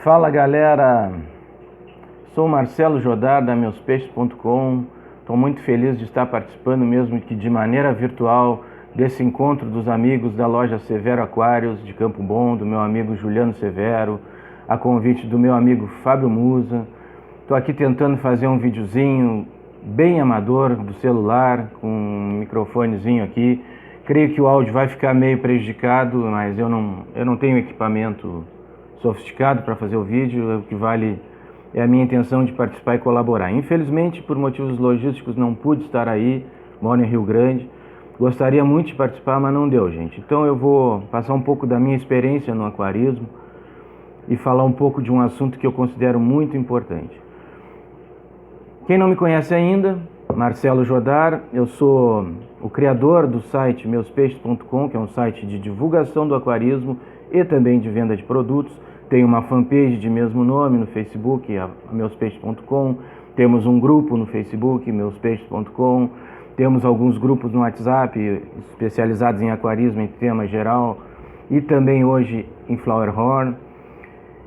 Fala galera, sou Marcelo Jodar da meuspeixes.com. Estou muito feliz de estar participando, mesmo que de maneira virtual, desse encontro dos amigos da loja Severo Aquários de Campo Bom, do meu amigo Juliano Severo, a convite do meu amigo Fábio Musa. Estou aqui tentando fazer um videozinho bem amador do celular, com um microfonezinho aqui. Creio que o áudio vai ficar meio prejudicado, mas eu não tenho equipamento sofisticado para fazer o vídeo. O que vale é a minha intenção de participar e colaborar. Infelizmente, por motivos logísticos, não pude estar aí, moro em Rio Grande. Gostaria muito de participar, mas não deu, gente. Então eu vou passar um pouco da minha experiência no aquarismo e falar um pouco de um assunto que eu considero muito importante. Quem não me conhece ainda, Marcelo Jodar, eu sou o criador do site meuspeixes.com, que é um site de divulgação do aquarismo e também de venda de produtos. Tenho uma fanpage de mesmo nome no Facebook, meuspeixes.com. Temos um grupo no Facebook, meuspeixes.com. Temos alguns grupos no WhatsApp especializados em aquarismo em tema geral e também hoje em Flower Horn.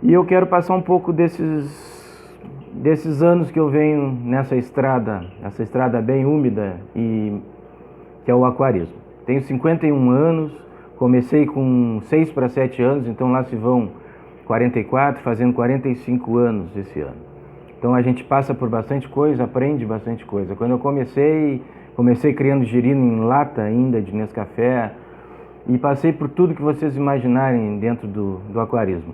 E eu quero passar um pouco desses anos que eu venho nessa estrada, essa estrada bem úmida, e que é o aquarismo. Tenho 51 anos, comecei com 6 para 7 anos, então lá se vão 44, fazendo 45 anos esse ano. Então a gente passa por bastante coisa, aprende bastante coisa. Quando eu comecei criando girino em lata ainda de Nescafé, e passei por tudo que vocês imaginarem dentro do aquarismo.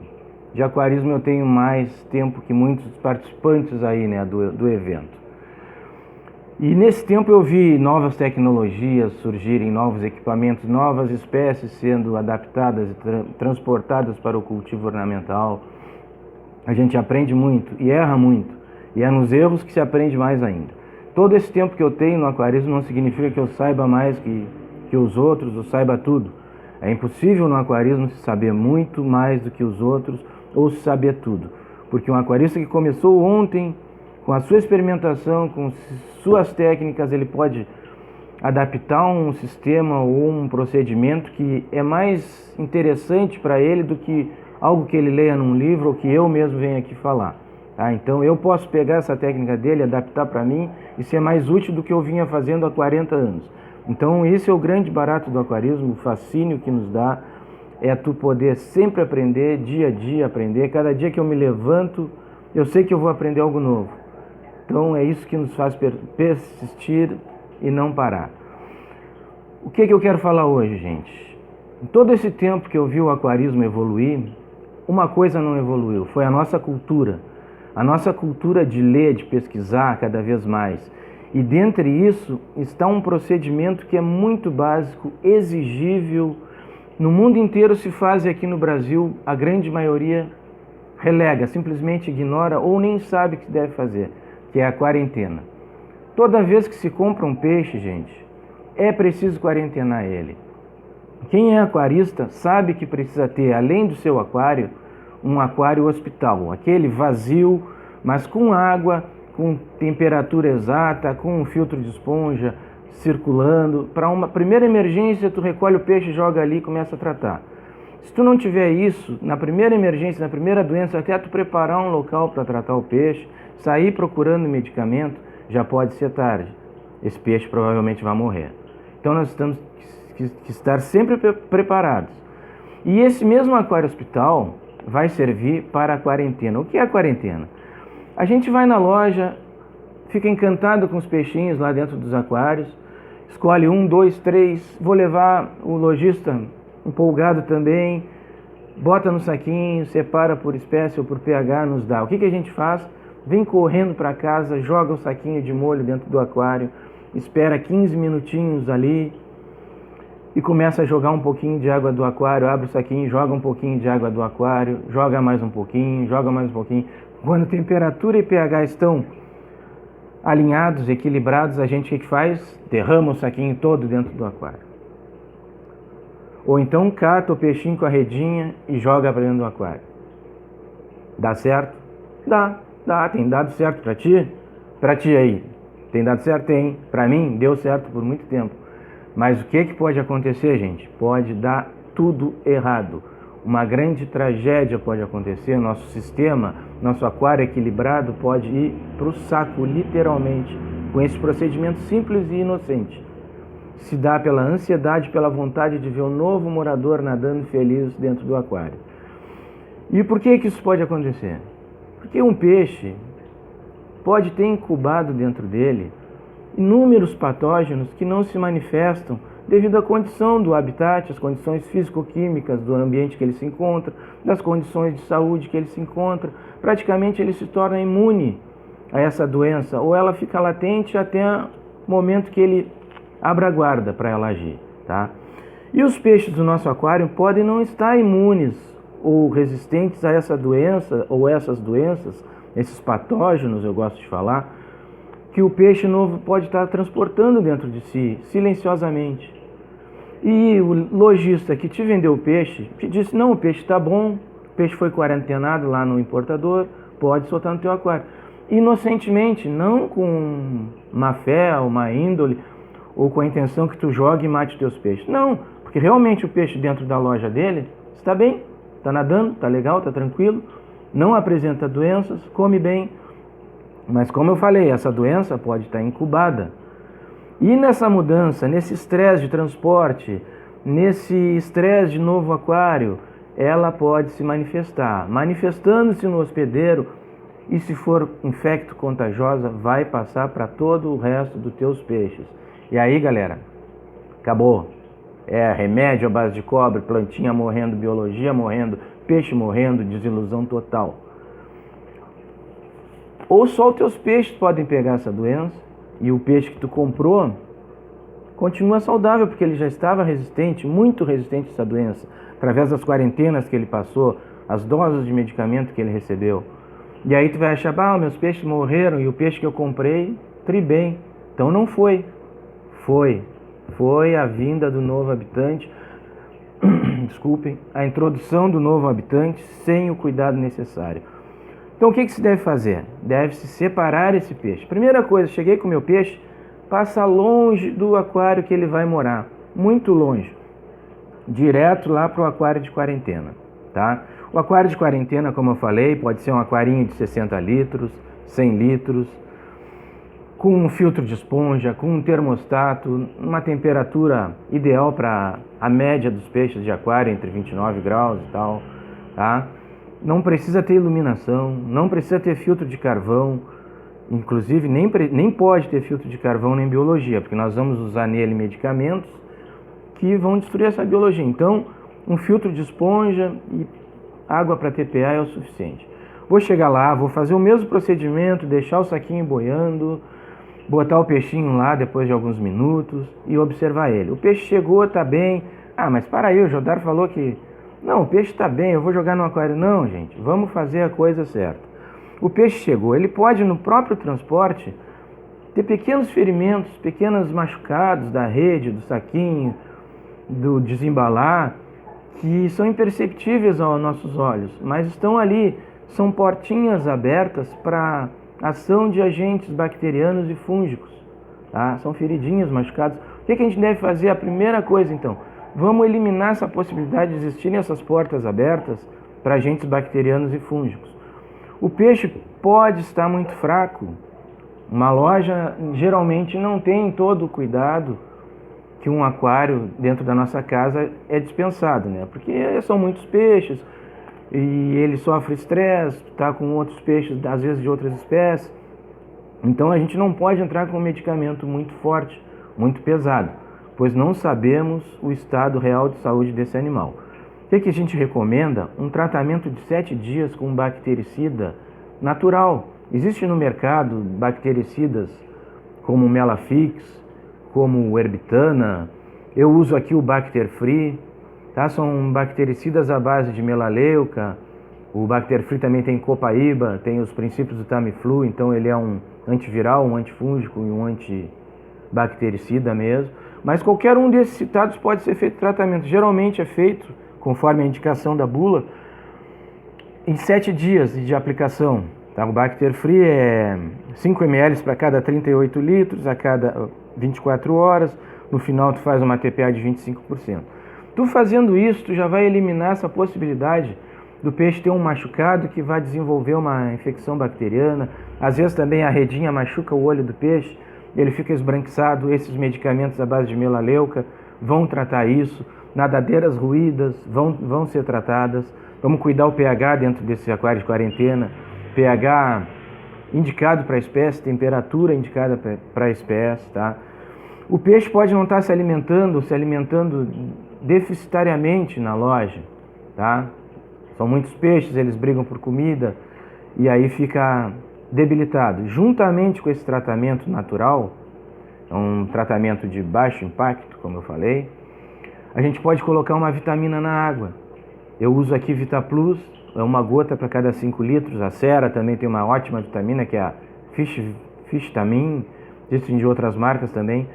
De aquarismo eu tenho mais tempo que muitos participantes aí, né, do evento. E nesse tempo eu vi novas tecnologias surgirem, novos equipamentos, novas espécies sendo adaptadas e transportadas para o cultivo ornamental. A gente aprende muito e erra muito, e é nos erros que se aprende mais ainda. Todo esse tempo que eu tenho no aquarismo não significa que eu saiba mais que os outros, ou saiba tudo. É impossível no aquarismo se saber muito mais do que os outros, ou se saber tudo. Porque um aquarista que começou ontem, com a sua experimentação, com suas técnicas, ele pode adaptar um sistema ou um procedimento que é mais interessante para ele do que algo que ele leia num livro ou que eu mesmo venho aqui falar. Tá? Então eu posso pegar essa técnica dele, adaptar para mim e ser mais útil do que eu vinha fazendo há 40 anos. Então esse é o grande barato do aquarismo, o fascínio que nos dá, é tu poder sempre aprender, dia a dia aprender. Cada dia que eu me levanto, eu sei que eu vou aprender algo novo. Então é isso que nos faz persistir e não parar. O que eu quero falar hoje, gente? Em todo esse tempo que eu vi o aquarismo evoluir, uma coisa não evoluiu, foi a nossa cultura. A nossa cultura de ler, de pesquisar cada vez mais. E dentre isso está um procedimento que é muito básico, exigível. No mundo inteiro se faz, e aqui no Brasil a grande maioria relega, simplesmente ignora ou nem sabe o que deve fazer, que é a quarentena. Toda vez que se compra um peixe, gente, é preciso quarentenar ele. Quem é aquarista sabe que precisa ter, além do seu aquário, um aquário hospital, aquele vazio, mas com água, com temperatura exata, com um filtro de esponja circulando. Para uma primeira emergência, tu recolhe o peixe, joga ali e começa a tratar. Se tu não tiver isso, na primeira emergência, na primeira doença, até tu preparar um local para tratar o peixe, sair procurando medicamento, já pode ser tarde. Esse peixe provavelmente vai morrer. Então nós temos que estar sempre preparados. E esse mesmo aquário hospital vai servir para a quarentena. O que é a quarentena? A gente vai na loja, fica encantado com os peixinhos lá dentro dos aquários, escolhe 1, 2, 3, vou levar o lojista empolgado também, bota no saquinho, separa por espécie ou por pH, nos dá. O que a gente faz? Vem correndo para casa, joga o saquinho de molho dentro do aquário, espera 15 minutinhos ali e começa a jogar um pouquinho de água do aquário, abre o saquinho, joga um pouquinho de água do aquário, joga mais um pouquinho, joga mais um pouquinho. Quando temperatura e pH estão alinhados, equilibrados, a gente o que faz? Derrama o saquinho todo dentro do aquário. Ou então cata o peixinho com a redinha e joga para dentro do aquário. Dá certo? Dá. Tem dado certo para ti? Para ti aí. Tem dado certo? Tem. Para mim, deu certo por muito tempo. Mas o que pode acontecer, gente? Pode dar tudo errado. uma grande tragédia pode acontecer, nosso sistema, nosso aquário equilibrado pode ir para o saco, literalmente, com esse procedimento simples e inocente. Se dá pela ansiedade, pela vontade de ver um novo morador nadando feliz dentro do aquário. E por que isso pode acontecer? Porque um peixe pode ter incubado dentro dele inúmeros patógenos que não se manifestam devido à condição do habitat, as condições físico-químicas do ambiente que ele se encontra, das condições de saúde que ele se encontra. Praticamente ele se torna imune a essa doença, ou ela fica latente até o momento que ele abra a guarda para ela agir, tá? E os peixes do nosso aquário podem não estar imunes ou resistentes a essa doença ou essas doenças, esses patógenos, eu gosto de falar, que o peixe novo pode estar transportando dentro de si, silenciosamente. E o lojista que te vendeu o peixe te disse, não, o peixe está bom, o peixe foi quarentenado lá no importador, pode soltar no teu aquário. Inocentemente, não com má fé, ou má índole, ou com a intenção que tu jogue e mate os teus peixes. Não, porque realmente o peixe dentro da loja dele está bem, está nadando, está legal, está tranquilo, não apresenta doenças, come bem. Mas como eu falei, essa doença pode estar incubada. E nessa mudança, nesse estresse de transporte, nesse estresse de novo aquário, ela pode se manifestar. Manifestando-se no hospedeiro, e se for infecto-contagiosa, vai passar para todo o resto dos teus peixes. E aí, galera, acabou. É remédio à base de cobre, plantinha morrendo, biologia morrendo, peixe morrendo, desilusão total. Ou só os teus peixes podem pegar essa doença e o peixe que tu comprou continua saudável porque ele já estava resistente, muito resistente a essa doença, através das quarentenas que ele passou, as doses de medicamento que ele recebeu. E aí tu vai achar, meus peixes morreram e o peixe que eu comprei, tri bem. Então não foi. Foi a vinda do novo habitante, desculpem, a introdução do novo habitante sem o cuidado necessário. Então o que se deve fazer? Deve-se separar esse peixe. Primeira coisa, cheguei com o meu peixe, passa longe do aquário que ele vai morar, muito longe, direto lá para o aquário de quarentena, tá? O aquário de quarentena, como eu falei, pode ser um aquarinho de 60 litros, 100 litros, com um filtro de esponja, com um termostato, uma temperatura ideal para a média dos peixes de aquário, entre 29 graus e tal, tá? Não precisa ter iluminação, não precisa ter filtro de carvão, inclusive nem pode ter filtro de carvão nem biologia, porque nós vamos usar nele medicamentos que vão destruir essa biologia. Então, um filtro de esponja e água para TPA é o suficiente. Vou chegar lá, vou fazer o mesmo procedimento, deixar o saquinho boiando, botar o peixinho lá depois de alguns minutos e observar ele. O peixe chegou, está bem. Mas para aí, o Jodar falou que não, o peixe está bem, eu vou jogar no aquário. Não, gente, vamos fazer a coisa certa. O peixe chegou, ele pode no próprio transporte ter pequenos ferimentos, pequenos machucados da rede, do saquinho, do desembalar, que são imperceptíveis aos nossos olhos, mas estão ali, são portinhas abertas para ação de agentes bacterianos e fúngicos, tá? São feridinhas, machucados. O que a gente deve fazer? A primeira coisa, então, vamos eliminar essa possibilidade de existirem essas portas abertas para agentes bacterianos e fúngicos. O peixe pode estar muito fraco. Uma loja geralmente não tem todo o cuidado que um aquário dentro da nossa casa é dispensado, né? Porque são muitos peixes e ele sofre estresse, está com outros peixes, às vezes de outras espécies. Então a gente não pode entrar com um medicamento muito forte, muito pesado, pois não sabemos o estado real de saúde desse animal. O que a gente recomenda? Um tratamento de 7 dias com um bactericida natural. Existe no mercado bactericidas como Melafix, como o Herbitana. Eu uso aqui o Bacter Free, tá? São bactericidas à base de melaleuca. O Bacter Free também tem copaíba, tem os princípios do Tamiflu, então ele é um antiviral, um antifúngico e um antibactericida mesmo. Mas qualquer um desses citados pode ser feito tratamento. Geralmente é feito, conforme a indicação da bula, em 7 dias de aplicação. Tá? O Bacter Free é 5 ml para cada 38 litros, a cada 24 horas. No final tu faz uma TPA de 25%. Tu fazendo isso, tu já vai eliminar essa possibilidade do peixe ter um machucado que vai desenvolver uma infecção bacteriana. Às vezes também a redinha machuca o olho do peixe, ele fica esbranquiçado. Esses medicamentos à base de melaleuca vão tratar isso. Nadadeiras ruídas vão ser tratadas. Vamos cuidar o pH dentro desse aquário de quarentena. pH indicado para a espécie, temperatura indicada para a espécie, tá? O peixe pode não estar se alimentando deficitariamente na loja, tá? São muitos peixes, eles brigam por comida e aí fica debilitado. Juntamente com esse tratamento natural, é um tratamento de baixo impacto, como eu falei, a gente pode colocar uma vitamina na água. Eu uso aqui VitaPlus, é uma gota para cada 5 litros. A Sera também tem uma ótima vitamina, que é a Fishtamin, existem de outras marcas também.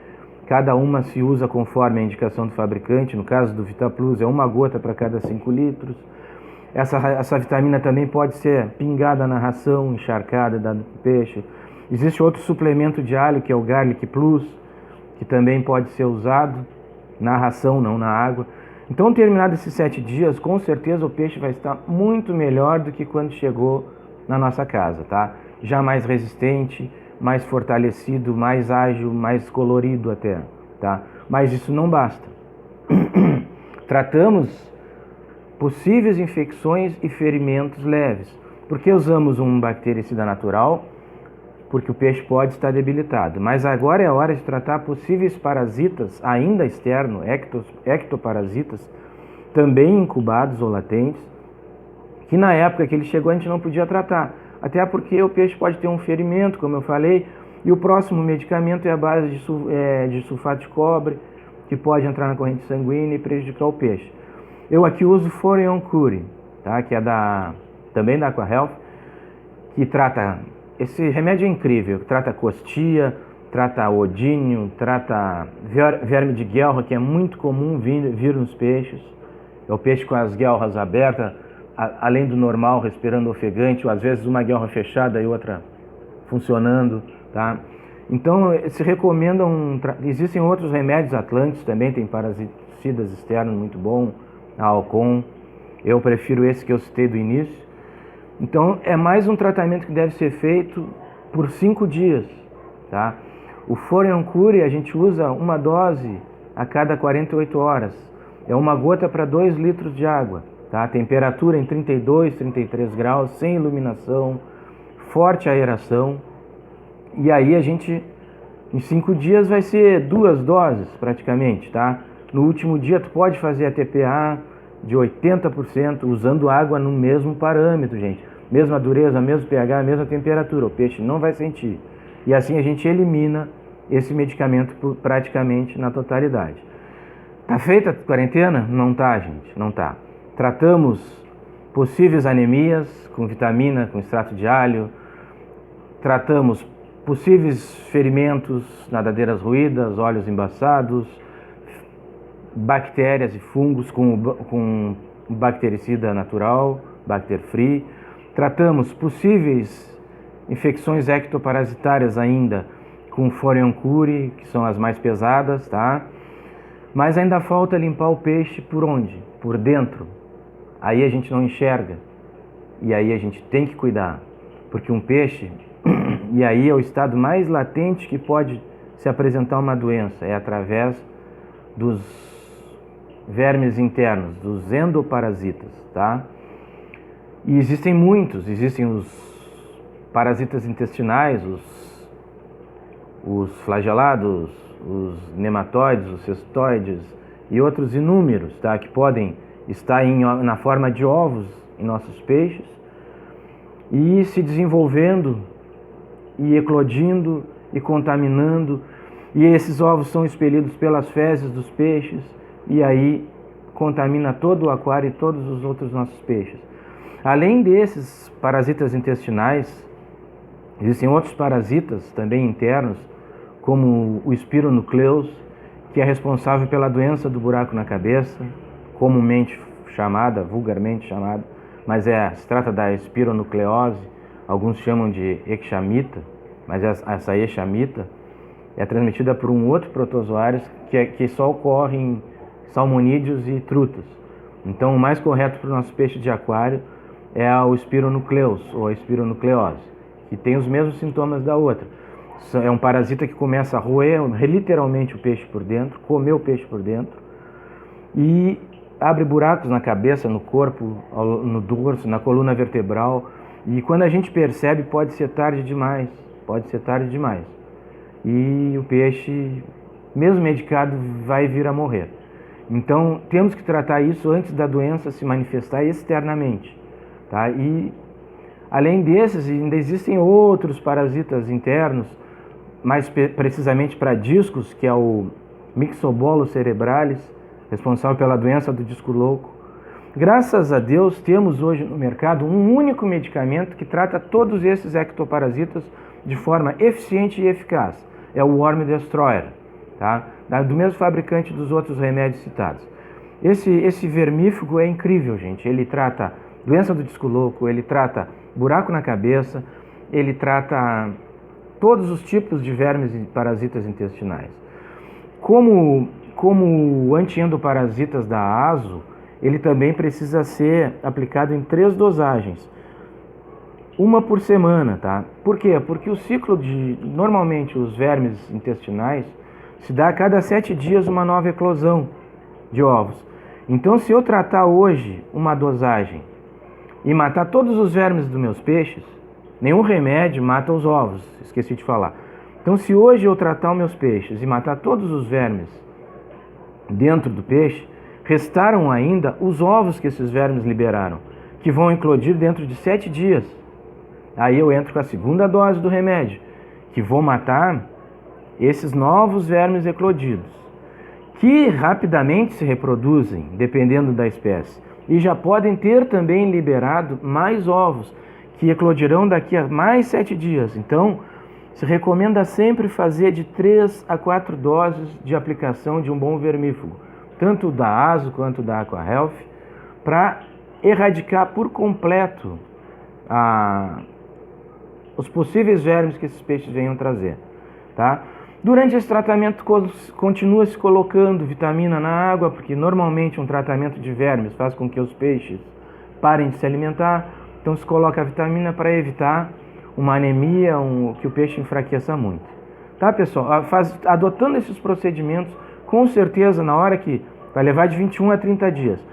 Cada uma se usa conforme a indicação do fabricante. No caso do VitaPlus, é uma gota para cada 5 litros. Essa vitamina também pode ser pingada na ração, encharcada, dada para o peixe. Existe outro suplemento de alho, que é o Garlic Plus, que também pode ser usado na ração, não na água. Então, terminados esses 7 dias, com certeza o peixe vai estar muito melhor do que quando chegou na nossa casa, tá? Já mais resistente, mais fortalecido, mais ágil, mais colorido até, tá? Mas isso não basta. Tratamos possíveis infecções e ferimentos leves. Por que usamos um bactericida natural? Porque o peixe pode estar debilitado. Mas agora é a hora de tratar possíveis parasitas, ainda externos, ectoparasitas, também incubados ou latentes, que na época que ele chegou a gente não podia tratar. Até porque o peixe pode ter um ferimento, como eu falei, e o próximo medicamento é a base de sulfato de cobre, que pode entrar na corrente sanguínea e prejudicar o peixe. Eu aqui uso Forion Cure, tá? Que é também da AquaHealth, que trata... Esse remédio é incrível, trata costia, trata odínio, trata verme de guelra, que é muito comum vir nos peixes. É o peixe com as guelras abertas, além do normal, respirando ofegante, ou às vezes uma guelra fechada e outra funcionando, tá? Então, se recomenda existem outros remédios atlantes também, tem parasicidas externos muito bom, a Alcon. Eu prefiro esse que eu citei do início. Então, é mais um tratamento que deve ser feito por 5 dias, tá? O Forion Cure a gente usa uma dose a cada 48 horas. É uma gota para 2 litros de água, tá? Temperatura em 32, 33 graus, sem iluminação, forte aeração. E aí a gente, em 5 dias, vai ser 2 doses praticamente, tá? No último dia tu pode fazer a TPA de 80% usando água no mesmo parâmetro, gente. Mesma dureza, mesmo pH, mesma temperatura. O peixe não vai sentir. E assim a gente elimina esse medicamento praticamente na totalidade. Tá feita a quarentena? Não tá, gente, não tá. Tratamos possíveis anemias com vitamina, com extrato de alho. Tratamos possíveis ferimentos, nadadeiras ruídas, olhos embaçados, bactérias e fungos com bactericida natural, Bacter Free. Tratamos possíveis infecções ectoparasitárias ainda com Forion Cure, que são as mais pesadas, tá? Mas ainda falta limpar o peixe por onde? Por dentro. Aí a gente não enxerga. E aí a gente tem que cuidar. Porque um peixe, e aí é o estado mais latente que pode se apresentar uma doença, é através dos vermes internos, dos endoparasitas, tá? E existem muitos, existem os parasitas intestinais, os flagelados, os nematóides, os cestoides e outros inúmeros, tá? Que podem estar na forma de ovos em nossos peixes e se desenvolvendo e eclodindo e contaminando, e esses ovos são expelidos pelas fezes dos peixes e aí contamina todo o aquário e todos os outros nossos peixes. Além desses parasitas intestinais, existem outros parasitas também internos, como o Spironucleus, que é responsável pela doença do buraco na cabeça, comumente chamada, vulgarmente chamada, mas se trata da espironucleose, alguns chamam de echamita, mas essa echamita é transmitida por um outro protozoário que só ocorre em salmonídeos e trutas. Então, o mais correto para o nosso peixe de aquário é o Spironucleus, ou a espironucleose, que tem os mesmos sintomas da outra. É um parasita que começa a roer literalmente o peixe por dentro, comer o peixe por dentro, e abre buracos na cabeça, no corpo, no dorso, na coluna vertebral, e quando a gente percebe pode ser tarde demais, e o peixe, mesmo medicado, vai vir a morrer. Então temos que tratar isso antes da doença se manifestar externamente, tá? E além desses, ainda existem outros parasitas internos, mais precisamente para discos, que é o Myxobolus cerebralis, responsável pela doença do disco louco. Graças a Deus, temos hoje no mercado um único medicamento que trata todos esses ectoparasitas de forma eficiente e eficaz. É o Worm Destroyer, tá? Do mesmo fabricante dos outros remédios citados. Esse vermífugo é incrível, gente. Ele trata doença do disco louco, ele trata buraco na cabeça, ele trata todos os tipos de vermes e parasitas intestinais. Como antiendoparasitas da ASO, ele também precisa ser aplicado em 3 dosagens, uma por semana, tá? Por quê? Porque o ciclo normalmente os vermes intestinais se dá a cada 7 dias uma nova eclosão de ovos. Então, se eu tratar hoje uma dosagem e matar todos os vermes dos meus peixes, nenhum remédio mata os ovos, esqueci de falar. Então, se hoje eu tratar os meus peixes e matar todos os vermes dentro do peixe, restaram ainda os ovos que esses vermes liberaram, que vão eclodir dentro de 7 dias. Aí eu entro com a segunda dose do remédio, que vou matar esses novos vermes eclodidos, que rapidamente se reproduzem, dependendo da espécie, e já podem ter também liberado mais ovos, que eclodirão daqui a mais 7 dias. Então, se recomenda sempre fazer de 3 a 4 doses de aplicação de um bom vermífugo, tanto da ASO quanto da AquaHealth, para erradicar por completo os possíveis vermes que esses peixes venham trazer, tá? Durante esse tratamento, continua se colocando vitamina na água, porque normalmente um tratamento de vermes faz com que os peixes parem de se alimentar. Então se coloca a vitamina para evitar uma anemia, que o peixe enfraqueça muito. Tá, pessoal? Adotando esses procedimentos, com certeza, na hora que vai levar de 21 a 30 dias.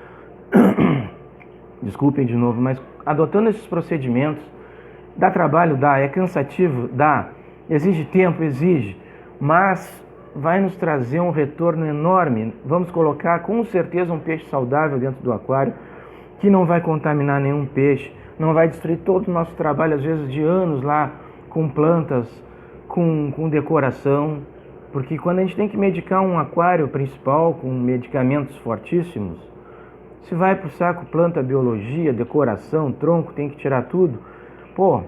Desculpem de novo, mas adotando esses procedimentos, dá trabalho, dá, é cansativo, dá, exige tempo, exige, mas vai nos trazer um retorno enorme. Vamos colocar com certeza um peixe saudável dentro do aquário, que não vai contaminar nenhum peixe, não vai destruir todo o nosso trabalho, às vezes de anos lá, com plantas, com decoração, porque quando a gente tem que medicar um aquário principal com medicamentos fortíssimos, se vai pro saco planta, biologia, decoração, tronco, tem que tirar tudo, pô,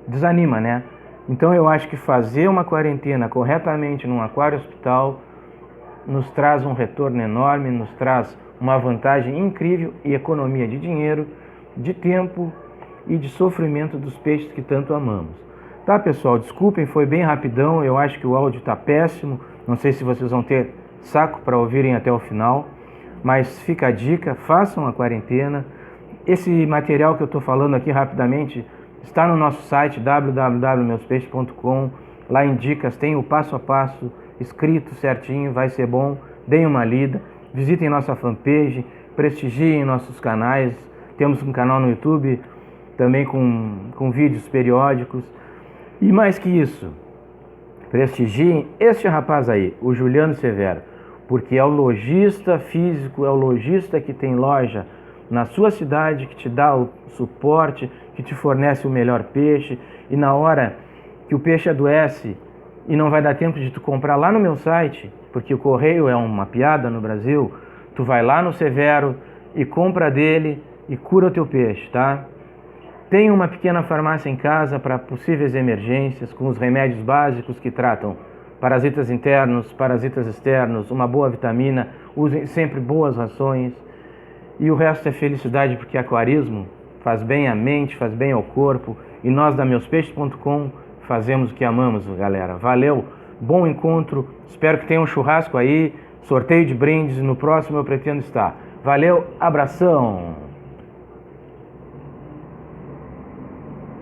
desanima, né? Então eu acho que fazer uma quarentena corretamente num aquário hospital nos traz um retorno enorme, nos traz uma vantagem incrível e economia de dinheiro, de tempo e de sofrimento dos peixes que tanto amamos. Tá, pessoal? Desculpem, foi bem rapidão, eu acho que o áudio tá péssimo, não sei se vocês vão ter saco para ouvirem até o final, mas fica a dica, façam a quarentena. Esse material que eu estou falando aqui rapidamente está no nosso site www.meuspeixes.com. Lá em dicas tem o passo a passo escrito certinho, vai ser bom. Deem uma lida, visitem nossa fanpage, prestigiem nossos canais. Temos um canal no YouTube também com vídeos periódicos. E mais que isso, prestigiem este rapaz aí, o Juliano Severo, porque é o lojista físico, é o lojista que tem loja na sua cidade, que te dá o suporte, que te fornece o melhor peixe, e na hora que o peixe adoece e não vai dar tempo de tu comprar lá no meu site, porque o correio é uma piada no Brasil, tu vai lá no Severo e compra dele e cura o teu peixe, tá? Tem uma pequena farmácia em casa para possíveis emergências, com os remédios básicos que tratam parasitas internos, parasitas externos, uma boa vitamina, usem sempre boas rações. E o resto é felicidade, porque aquarismo faz bem à mente, faz bem ao corpo. E nós da meuspeixes.com fazemos o que amamos, galera. Valeu, bom encontro, espero que tenha um churrasco aí. sorteio de brindes, no próximo eu pretendo estar. Valeu, abração!